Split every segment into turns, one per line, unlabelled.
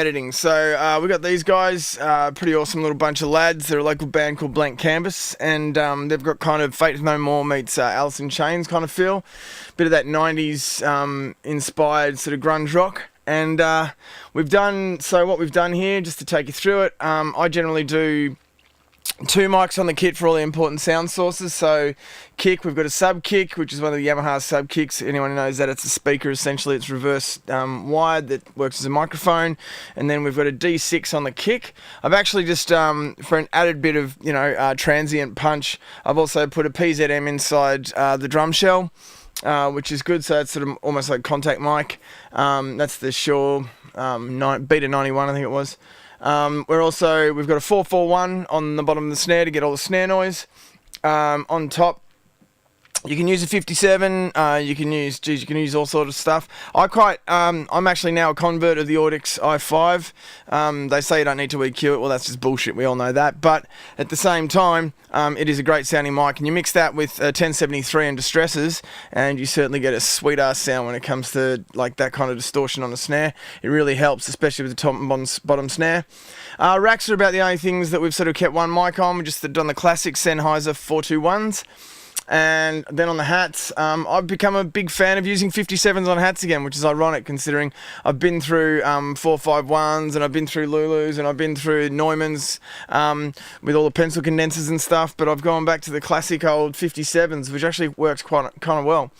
Editing. So we got these guys, pretty awesome little bunch of lads. They're a local band called Blank Canvas, and they've got kind of Faith No More meets Alice in Chains kind of feel, bit of that 90s inspired sort of grunge rock. And what we've done here, just to take you through it, I generally do 2 mics on the kit for all the important sound sources. So kick, we've got a sub kick, which is one of the Yamaha sub kicks. Anyone who knows that, it's a speaker essentially. It's reverse wired that works as a microphone. And then we've got a D6 on the kick. I've actually just for an added bit of transient punch, I've also put a PZM inside the drum shell, which is good. So that's sort of almost like contact mic. That's the Shure Beta 91, I think it was. We've got a 441 on the bottom of the snare to get all the snare noise. On top, you can use a 57. You can use all sort of stuff. I'm actually now a convert of the Audix i5. They say you don't need to EQ it. Well, that's just bullshit. We all know that. But at the same time, it is a great sounding mic, and you mix that with 1073 and distressors, and you certainly get a sweet ass sound when it comes to like that kind of distortion on the snare. It really helps, especially with the top and bottom snare. Racks are about the only things that we've sort of kept one mic on. We just done the classic Sennheiser 421s. And then on the hats, I've become a big fan of using 57s on hats again, which is ironic considering I've been through 451s, and I've been through Lulus, and I've been through Neumanns with all the pencil condensers and stuff, but I've gone back to the classic old 57s, which actually works quite kind of well.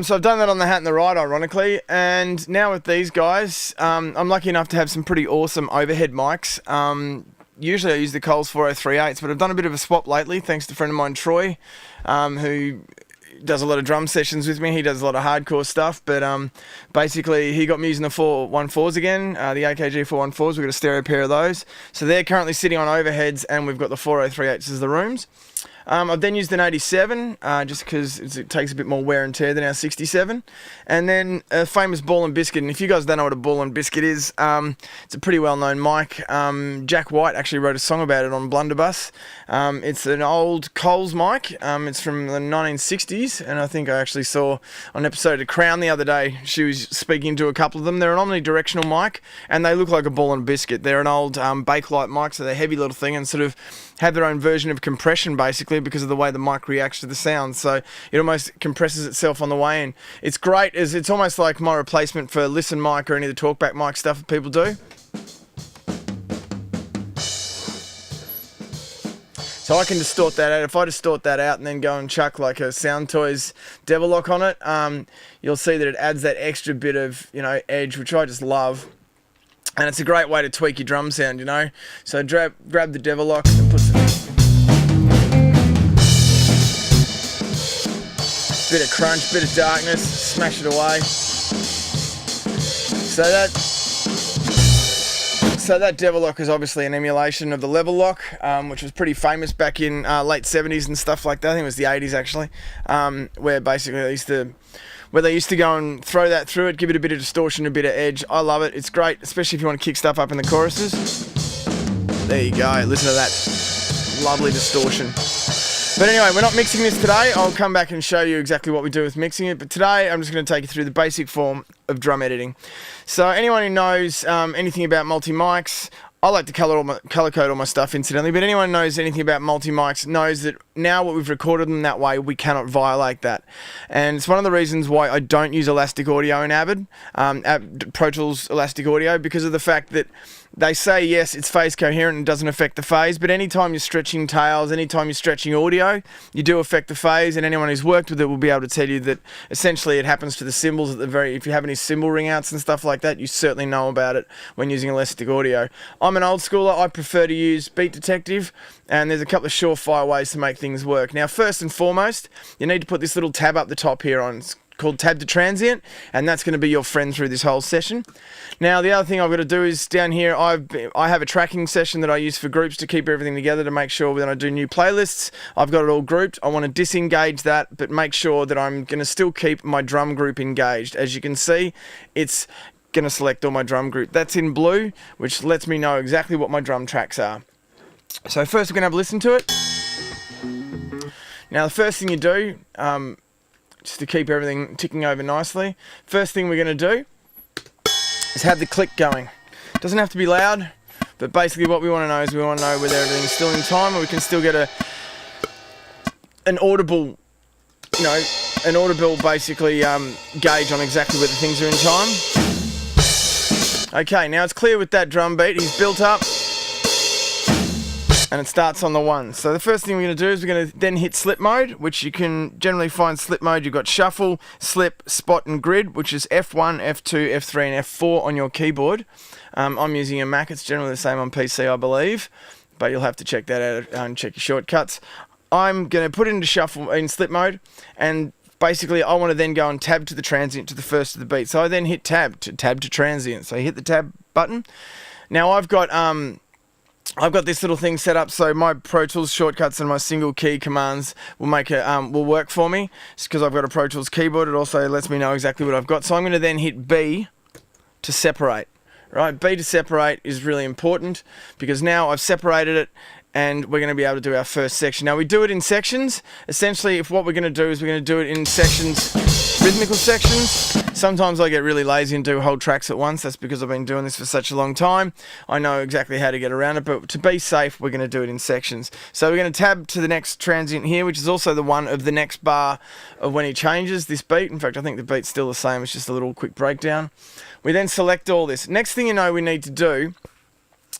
So I've done that on the hat and the ride, ironically, and now with these guys, I'm lucky enough to have some pretty awesome overhead mics. Usually I use the Coles 4038s, but I've done a bit of a swap lately, thanks to a friend of mine, Troy, who does a lot of drum sessions with me. He does a lot of hardcore stuff, but basically he got me using the 414s again, the AKG 414s. We've got a stereo pair of those. So they're currently sitting on overheads, and we've got the 4038s as the rooms. I've then used an 87, just because it takes a bit more wear and tear than our 67. And then a famous Ball and Biscuit, and if you guys don't know what a Ball and Biscuit is, it's a pretty well-known mic. Jack White actually wrote a song about it on Blunderbuss. It's an old Coles mic. It's from the 1960s, and I think I actually saw on an episode of Crown the other day, she was speaking to a couple of them. They're an omnidirectional mic, and they look like a Ball and Biscuit. They're an old Bakelite mic, so they're a heavy little thing, and sort of have their own version of compression, basically, because of the way the mic reacts to the sound. So it almost compresses itself on the way in. It's great, as it's almost like my replacement for Listen mic or any of the talkback mic stuff that people do. So I can distort that out. If I distort that out and then go and chuck like a Sound Toys Devil Lock on it, you'll see that it adds that extra bit of edge, which I just love. And it's a great way to tweak your drum sound, So grab the Devil Lock and put some bit of crunch, bit of darkness, smash it away. So that Devil Lock is obviously an emulation of the Level Lock, which was pretty famous back in late 70s and stuff like that. I think it was the 80s actually, where basically they used to go and throw that through it, give it a bit of distortion, a bit of edge. I love it. It's great, especially if you want to kick stuff up in the choruses. There you go. Listen to that lovely distortion. But anyway, we're not mixing this today. I'll come back and show you exactly what we do with mixing it. But today, I'm just going to take you through the basic form of drum editing. So anyone who knows anything about multi-mics, I like to color code all my stuff, incidentally, but anyone who knows anything about multi-mics knows that now what we've recorded them that way, we cannot violate that. And it's one of the reasons why I don't use Elastic Audio in Avid, Pro Tools Elastic Audio, because of the fact that they say, yes, it's phase coherent and doesn't affect the phase, but anytime you're stretching tails, anytime you're stretching audio, you do affect the phase, and anyone who's worked with it will be able to tell you that essentially it happens to the cymbals at if you have any cymbal ring outs and stuff like that, you certainly know about it when using Elastic Audio. I'm an old schooler. I prefer to use Beat Detective, and there's a couple of surefire ways to make things work. Now, first and foremost, you need to put this little tab up the top here on. It's called Tab to Transient, and that's going to be your friend through this whole session. Now, the other thing I've got to do is down here, I have a tracking session that I use for groups to keep everything together to make sure when I do new playlists, I've got it all grouped. I want to disengage that, but make sure that I'm going to still keep my drum group engaged. As you can see, it's going to select all my drum group. That's in blue, which lets me know exactly what my drum tracks are. So first we're going to have a listen to it. Now, the first thing you do, just to keep everything ticking over nicely, first thing we're going to do is have the click going. Doesn't have to be loud, but basically what we want to know is we want to know whether everything's still in time, or we can still get an audible, basically gauge on exactly whether things are in time. Okay, now it's clear with that drum beat. He's built up, and it starts on the 1. So the first thing we're going to do is we're going to then hit slip mode, which you can generally find slip mode. You've got shuffle, slip, spot, and grid, which is F1, F2, F3, and F4 on your keyboard. I'm using a Mac. It's generally the same on PC, I believe, but you'll have to check that out and check your shortcuts. I'm going to put it into shuffle in slip mode, and basically I want to then go and tab to the transient to the first of the beat. So I then hit tab to transient. So I hit the tab button. Now I've got this little thing set up so my Pro Tools shortcuts and my single key commands will work for me. It's because I've got a Pro Tools keyboard. It also lets me know exactly what I've got. So I'm going to then hit B to separate. Right, B to separate is really important because now I've separated it, and we're going to be able to do our first section. Now we do it in sections. Essentially, if what we're going to do is we're going to do it in sections, rhythmical sections. Sometimes I get really lazy and do whole tracks at once. That's because I've been doing this for such a long time. I know exactly how to get around it, but to be safe, we're going to do it in sections. So we're going to tab to the next transient here, which is also the one of the next bar of when he changes this beat. In fact, I think the beat's still the same. It's just a little quick breakdown. We then select all this. Next thing you know we need to do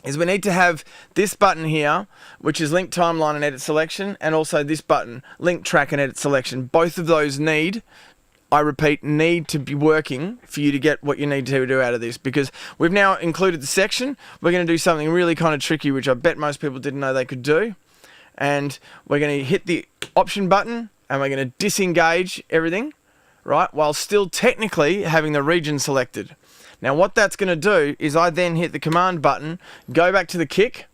is we need to have this button here, which is link timeline and edit selection, and also this button, link track and edit selection. Both of those need to be working for you to get what you need to do out of this, because we've now included the section. We're going to do something really kind of tricky, which I bet most people didn't know they could do. And we're going to hit the option button, and we're going to disengage everything, right, while still technically having the region selected. Now what that's going to do is I then hit the command button, go back to the kick,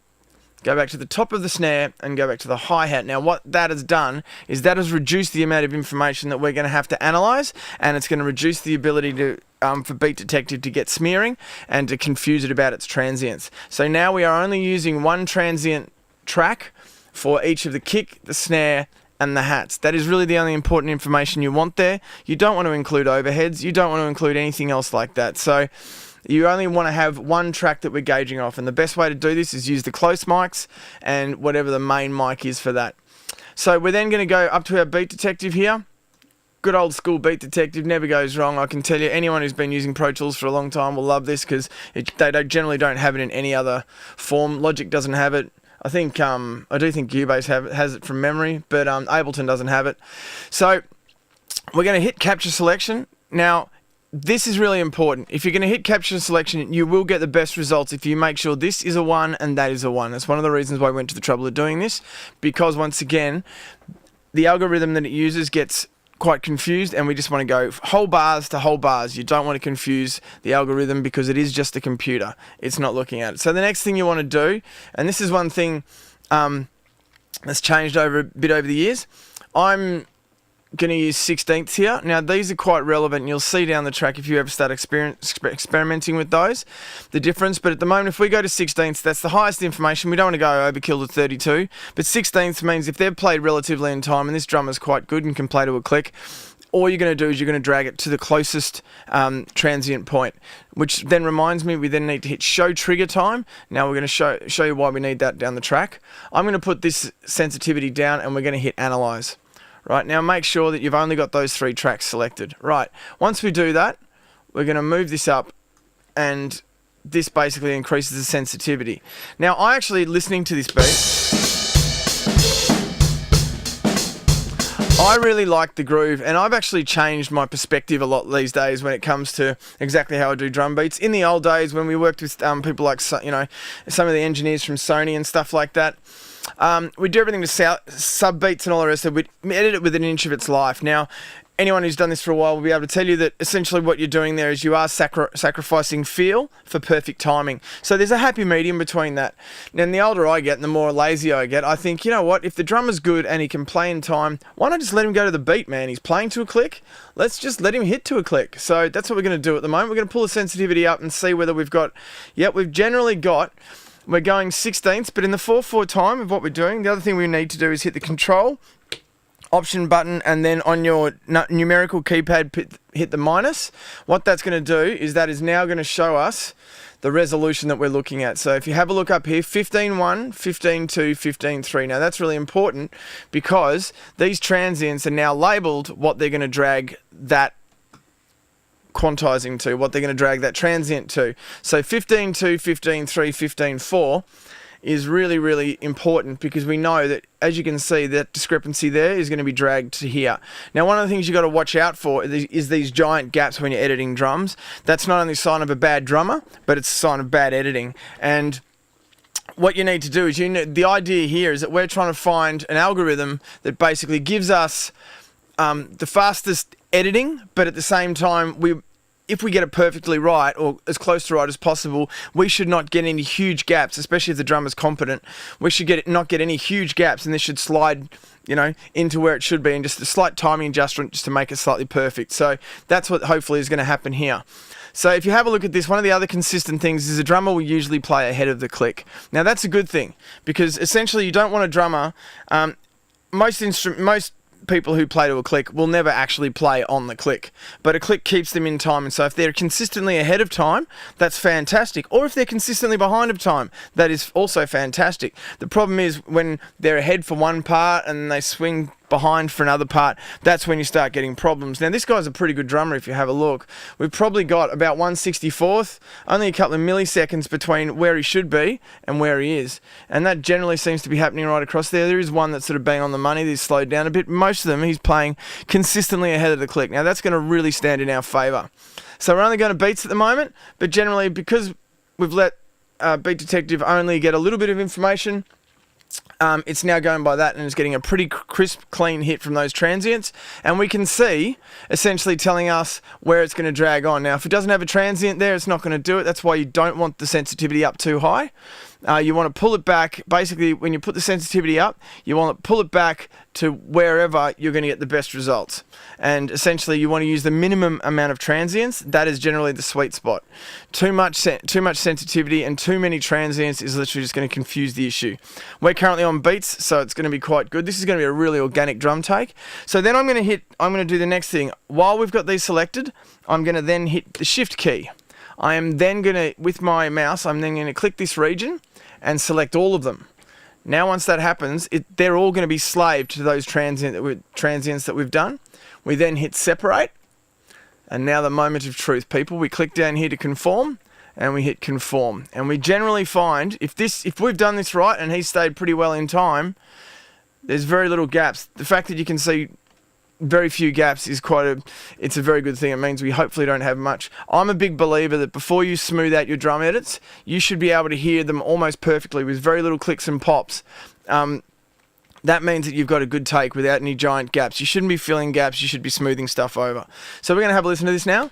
go back to the top of the snare, and go back to the hi-hat. Now what that has done is that has reduced the amount of information that we're going to have to analyze, and it's going to reduce the ability to for Beat Detective to get smearing and to confuse it about its transients. So now we are only using one transient track for each of the kick, the snare, and the hats. That is really the only important information you want there. You don't want to include overheads. You don't want to include anything else like that. So you only want to have one track that we're gauging off, and the best way to do this is use the close mics and whatever the main mic is for that. So we're then going to go up to our Beat Detective here. Good old school Beat Detective, never goes wrong. I can tell you, anyone who's been using Pro Tools for a long time will love this because generally don't have it in any other form. Logic doesn't have it. I do think Cubase has it from memory, but Ableton doesn't have it. So we're going to hit capture selection. Now, this is really important. If you're going to hit capture selection, you will get the best results if you make sure this is a 1 and that is a 1. That's one of the reasons why I went to the trouble of doing this, because once again, the algorithm that it uses gets quite confused, and we just want to go whole bars to whole bars. You don't want to confuse the algorithm because it is just a computer. It's not looking at it. So the next thing you want to do, and this is one thing that's changed a bit over the years, I'm going to use 16ths here. Now these are quite relevant, and you'll see down the track if you ever start experimenting with those, the difference. But at the moment, if we go to 16ths, that's the highest information. We don't want to go overkill to 32, but 16ths means if they've played relatively in time, and this drummer's quite good and can play to a click, all you're going to do is you're going to drag it to the closest transient point, which then reminds me we then need to hit show trigger time. Now we're going to show you why we need that down the track. I'm going to put this sensitivity down, and we're going to hit analyze. Right, now make sure that you've only got those 3 tracks selected. Right, once we do that, we're going to move this up, and this basically increases the sensitivity. Now, I actually, listening to this beat, I really like the groove, and I've actually changed my perspective a lot these days when it comes to exactly how I do drum beats. In the old days when we worked with people like, some of the engineers from Sony and stuff like that, we do everything to sub beats and all the rest of it. We edit it with an inch of its life. Now, anyone who's done this for a while will be able to tell you that essentially what you're doing there is you are sacrificing feel for perfect timing. So there's a happy medium between that. And the older I get and the more lazy I get, I think, you know what, if the drummer's good and he can play in time, why not just let him go to the beat, man? He's playing to a click. Let's just let him hit to a click. So that's what we're going to do at the moment. We're going to pull the sensitivity up and see whether we've got, we've generally got, we're going 16ths, but in the 4/4 time of what we're doing, the other thing we need to do is hit the control, Option button, and then on your numerical keypad hit the minus. What that's going to do is that is now going to show us the resolution that we're looking at. So if you have a look up here, 15.1, 15.2, 15.3. Now that's really important because these transients are now labelled what they're going to drag that quantizing to, what they're going to drag that transient to. So 15.2, 15.3, 15.4 is really, really important because we know that, as you can see, that discrepancy there is going to be dragged to here. Now, one of the things you've got to watch out for is these giant gaps when you're editing drums. That's not only a sign of a bad drummer, but it's a sign of bad editing. And what you need to do is, the idea here is that we're trying to find an algorithm that basically gives us the fastest editing, but at the same time, if we get it perfectly right, or as close to right as possible, we should not get any huge gaps, especially if the drummer's competent. We should not get any huge gaps, and this should slide, into where it should be, and just a slight timing adjustment just to make it slightly perfect. So that's what hopefully is going to happen here. So if you have a look at this, one of the other consistent things is a drummer will usually play ahead of the click. Now that's a good thing, because essentially you don't want a drummer, most people who play to a click will never actually play on the click, but a click keeps them in time. And so if they're consistently ahead of time, that's fantastic. Or if they're consistently behind of time, that is also fantastic. The problem is when they're ahead for one part and they swing behind for another part, that's when you start getting problems. Now this guy's a pretty good drummer if you have a look. We've probably got about 1/64th, only a couple of milliseconds between where he should be and where he is. And that generally seems to be happening right across there. There is one that's sort of bang on the money, he's slowed down a bit. Most of them he's playing consistently ahead of the click. Now that's going to really stand in our favour. So we're only going to beats at the moment, but generally because we've let Beat Detective only get a little bit of information, it's now going by that and it's getting a pretty crisp, clean hit from those transients. And we can see, essentially telling us where it's going to drag on. Now, if it doesn't have a transient there, it's not going to do it. That's why you don't want the sensitivity up too high. You want to pull it back. Basically, when you put the sensitivity up, you want to pull it back to wherever you're going to get the best results. And essentially, you want to use the minimum amount of transients. That is generally the sweet spot. Too much sensitivity and too many transients is literally just going to confuse the issue. We're currently on beats, so it's going to be quite good. This is going to be a really organic drum take. So then I'm going to do the next thing. While we've got these selected, I'm going to then hit the shift key. I am then going to, with my mouse, I'm then going to click this region and select all of them. Now once that happens, they're all going to be slaved to those transients that we've done. We then hit separate, and now the moment of truth, people. We click down here to conform, and we hit conform. And we generally find, if we've done this right and he's stayed pretty well in time, there's very little gaps. The fact that you can see very few gaps is it's a very good thing. It means we hopefully don't have much. I'm a big believer that before you smooth out your drum edits, you should be able to hear them almost perfectly with very little clicks and pops. That means that you've got a good take without any giant gaps. You shouldn't be filling gaps, you should be smoothing stuff over. So we're going to have a listen to this now.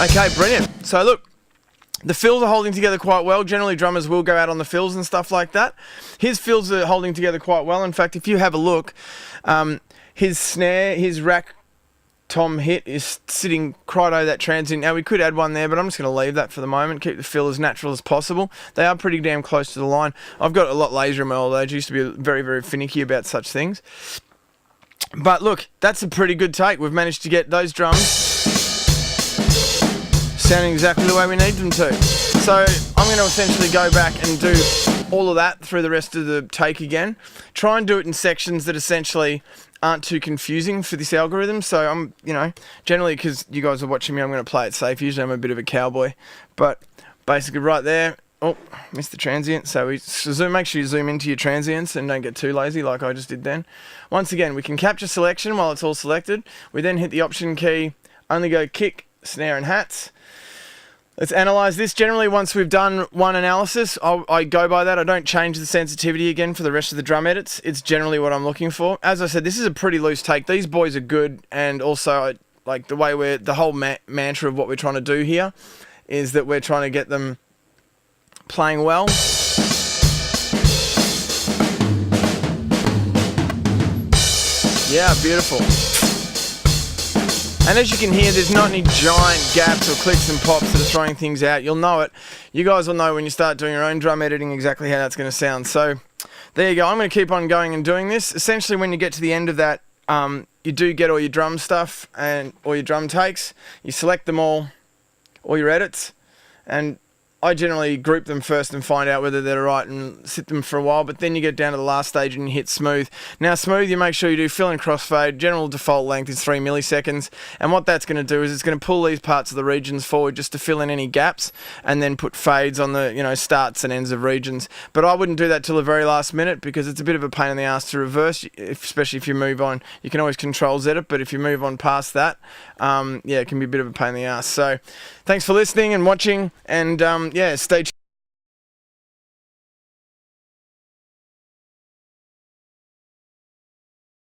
Okay, brilliant. So look, the fills are holding together quite well. Generally, drummers will go out on the fills and stuff like that. His fills are holding together quite well. In fact, if you have a look, his snare, his rack tom hit is sitting right over that transient. Now, we could add one there, but I'm just going to leave that for the moment. Keep the fill as natural as possible. They are pretty damn close to the line. I've got a lot lazier in my old age. I used to be very, very finicky about such things. But look, that's a pretty good take. We've managed to get those drums sounding exactly the way we need them to. So I'm going to essentially go back and do all of that through the rest of the take again. Try and do it in sections that essentially aren't too confusing for this algorithm. So I'm, generally because you guys are watching me, I'm going to play it safe. Usually I'm a bit of a cowboy. But basically right there, oh, missed the transient. So make sure you zoom into your transients and don't get too lazy like I just did then. Once again, we can capture selection while it's all selected. We then hit the option key, only go kick, snare and hats. Let's analyze this. Generally, once we've done one analysis, I go by that. I don't change the sensitivity again for the rest of the drum edits. It's generally what I'm looking for. As I said, this is a pretty loose take. These boys are good, and also like the way the whole mantra of what we're trying to do here is that we're trying to get them playing well. Yeah, beautiful. And as you can hear, there's not any giant gaps or clicks and pops that are throwing things out. You'll know it. You guys will know when you start doing your own drum editing exactly how that's going to sound. So there you go. I'm going to keep on going and doing this. Essentially, when you get to the end of that, you do get all your drum stuff and all your drum takes. You select them all your edits, and I generally group them first and find out whether they're right and sit them for a while, but then you get down to the last stage and you hit smooth. Now smooth, you make sure you do fill and crossfade. General default length is 3 milliseconds, and what that's going to do is it's going to pull these parts of the regions forward just to fill in any gaps, and then put fades on the starts and ends of regions. But I wouldn't do that till the very last minute because it's a bit of a pain in the ass to reverse, especially if you move on. You can always Control Z it, but if you move on past that, it can be a bit of a pain in the ass. So thanks for listening and watching, and stay tuned.